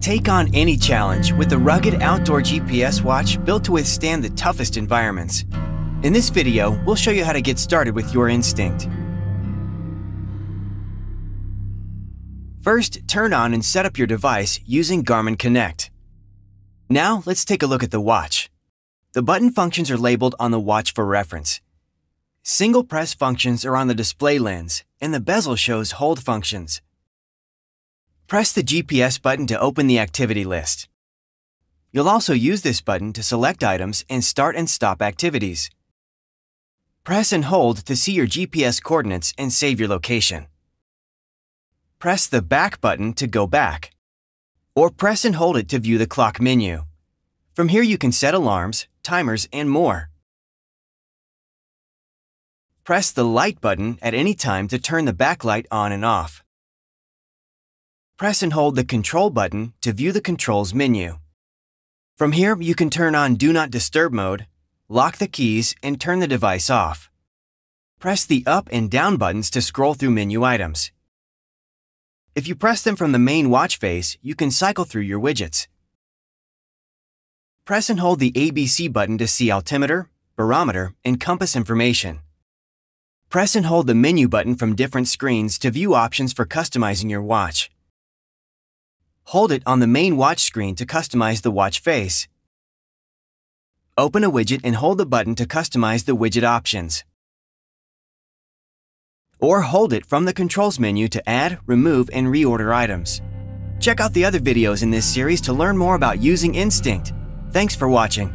Take on any challenge with the rugged outdoor GPS watch built to withstand the toughest environments. In this video, we'll show you how to get started with your Instinct. First, turn on and set up your device using Garmin Connect. Now, let's take a look at the watch. The button functions are labeled on the watch for reference. Single press functions are on the display lens, and the bezel shows hold functions. Press the GPS button to open the activity list. You'll also use this button to select items and start and stop activities. Press and hold to see your GPS coordinates and save your location. Press the back button to go back, or press and hold it to view the clock menu. From here you can set alarms, timers, and more. Press the light button at any time to turn the backlight on and off. Press and hold the control button to view the controls menu. From here you can turn on Do Not Disturb mode, lock the keys, and turn the device off. Press the up and down buttons to scroll through menu items. If you press them from the main watch face, you can cycle through your widgets. Press and hold the ABC button to see altimeter, barometer, and compass information. Press and hold the menu button from different screens to view options for customizing your watch. Hold it on the main watch screen to customize the watch face. Open a widget and hold the button to customize the widget options. Or hold it from the controls menu to add, remove, and reorder items. Check out the other videos in this series to learn more about using Instinct. Thanks for watching.